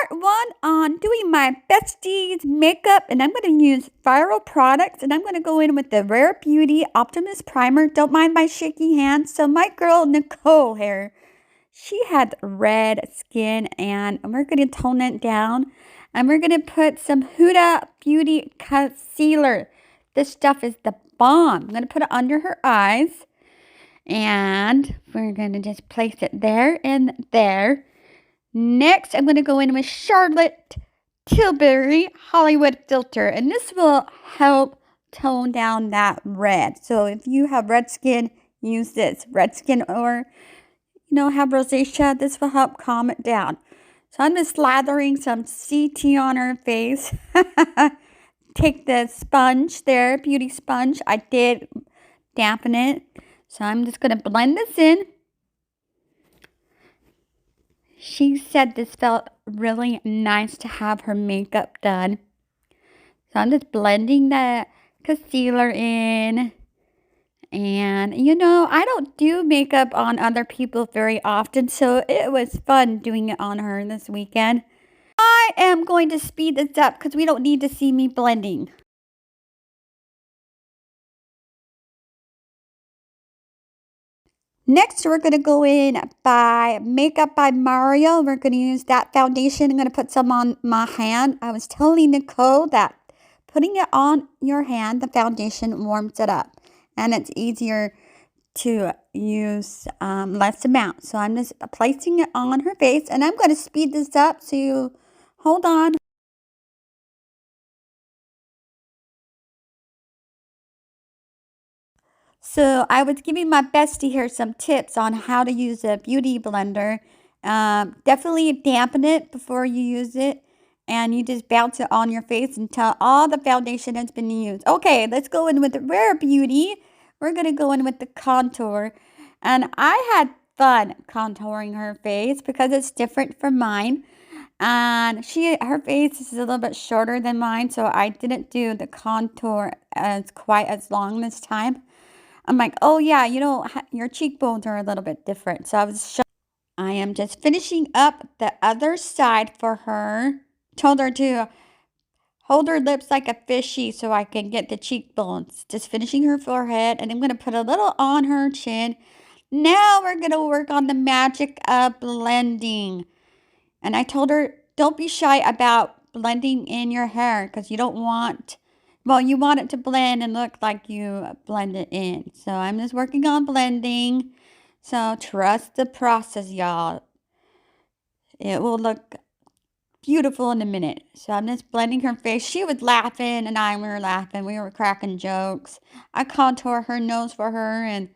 part 1 on doing my besties makeup, and I'm going to use viral products, and I'm going to go in with the Rare Beauty Optimist Primer. Don't mind my shaky hands. So my girl Nicole here, she had red skin, and we're going to tone it down, and we're going to put some Huda Beauty Concealer. This stuff is the bomb. I'm going to put it under her eyes, and we're going to just place it there and there. Next, I'm going to go in with Charlotte Tilbury Hollywood Filter, and this will help tone down that red. So if you have red skin, use this. Red skin or, have rosacea, this will help calm it down. So I'm just slathering some CT on her face. Take the sponge there, beauty sponge. I did dampen it. So I'm just going to blend this in. She said this felt really nice to have her makeup done. So I'm just blending the concealer in. And, I don't do makeup on other people very often, so it was fun doing it on her this weekend. I am going to speed this up because we don't need to see me blending. Next, we're going to go in by Makeup by Moria. We're going to use that foundation. I'm going to put some on my hand. I was telling Nicole that putting it on your hand, the foundation warms it up. And it's easier to use less amount. So I'm just placing it on her face. And I'm going to speed this up, so hold on. So I was giving my bestie here some tips on how to use a beauty blender. Definitely dampen it before you use it. And you just bounce it on your face until all the foundation has been used. Okay, let's go in with the Rare Beauty. We're going to go in with the contour. And I had fun contouring her face because it's different from mine. And her face is a little bit shorter than mine, so I didn't do the contour as quite as long this time. I'm like, oh yeah, your cheekbones are a little bit different. So I am just finishing up the other side for her. Told her to hold her lips like a fishy so I can get the cheekbones. Just finishing her forehead, and I'm going to put a little on her chin. Now we're going to work on the magic of blending. And I told her, don't be shy about blending in your hair because you want it to blend and look like you blend it in. So I'm just working on blending. So trust the process, y'all. It will look beautiful in a minute. So I'm just blending her face. She was laughing and we were laughing. We were cracking jokes. I contour her nose for her and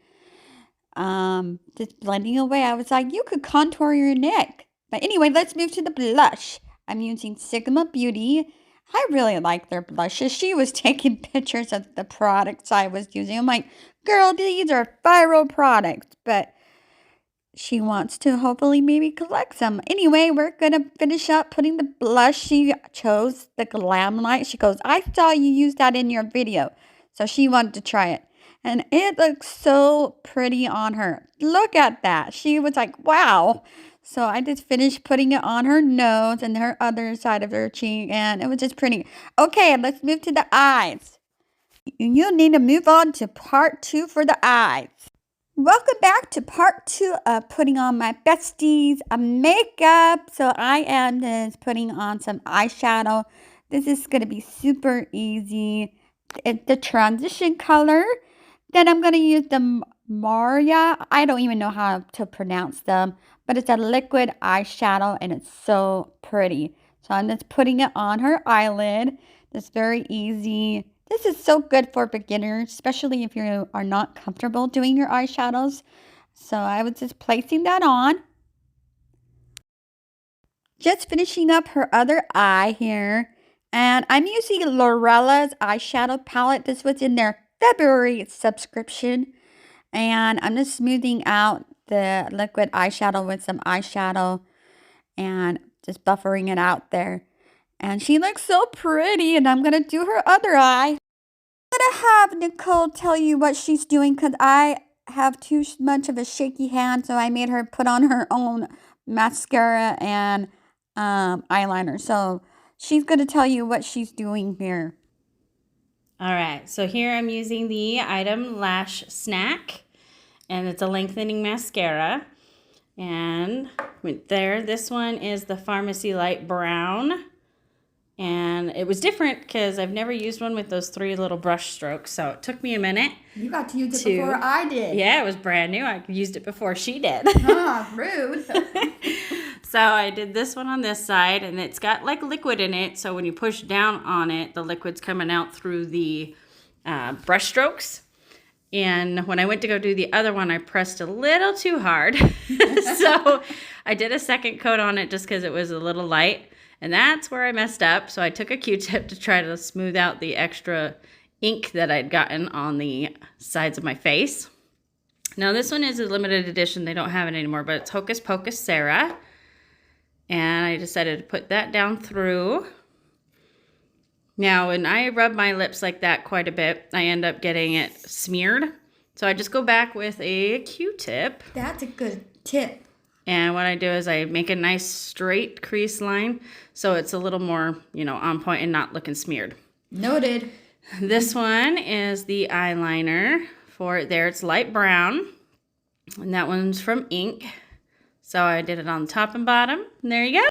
just blending away. I was like, you could contour your neck. But anyway, let's move to the blush. I'm using Sigma Beauty. I really like their blushes. She was taking pictures of the products I was using. I'm like, girl, these are viral products. But she wants to hopefully maybe collect some. Anyway, we're going to finish up putting the blush. She chose the Glamlite. She goes, I saw you use that in your video. So she wanted to try it. And it looks so pretty on her. Look at that. She was like, wow. So I just finished putting it on her nose and her other side of her cheek. And it was just pretty. Okay, let's move to the eyes. You need to move on to part 2 for the eyes. Welcome back to part 2 of putting on my besties makeup. So I am just putting on some eyeshadow. This is going to be super easy. It's the transition color. Then I'm going to use the Moria. I don't even know how to pronounce them, but it's a liquid eyeshadow and it's so pretty. So I'm just putting it on her eyelid. It's very easy. This is so good for beginners, especially if you are not comfortable doing your eyeshadows. So I was just placing that on. Just finishing up her other eye here. And I'm using Lurella's eyeshadow palette. This was in their February subscription. And I'm just smoothing out the liquid eyeshadow with some eyeshadow and just buffering it out there. And she looks so pretty, and I'm going to do her other eye. I'm going to have Nicole tell you what she's doing because I have too much of a shaky hand, so I made her put on her own mascara and eyeliner. So she's going to tell you what she's doing here. All right, so here I'm using the item Lash Snack, and it's a lengthening mascara. And there, this one is the Farmasi Light Brown. And it was different because I've never used one with those 3 little brush strokes, so it took me a minute. You got to use it before I did. Yeah, it was brand new. I used it before she did. Rude. So I did this one on this side, and it's got like liquid in it, so when you push down on it, the liquid's coming out through the brush strokes. And when I went to go do the other one, I pressed a little too hard. So I did a second coat on it just because it was a little light. And that's where I messed up. So I took a Q-tip to try to smooth out the extra ink that I'd gotten on the sides of my face. Now this one is a limited edition. They don't have it anymore, but it's Hocus Pocus Sarah. And I decided to put that down through. Now, when I rub my lips like that quite a bit, I end up getting it smeared. So I just go back with a Q-tip. That's a good tip. And what I do is I make a nice straight crease line so it's a little more, on point and not looking smeared. Noted. This one is the eyeliner for it there. It's light brown. And that one's from Ink. So I did it on top and bottom. And there you go.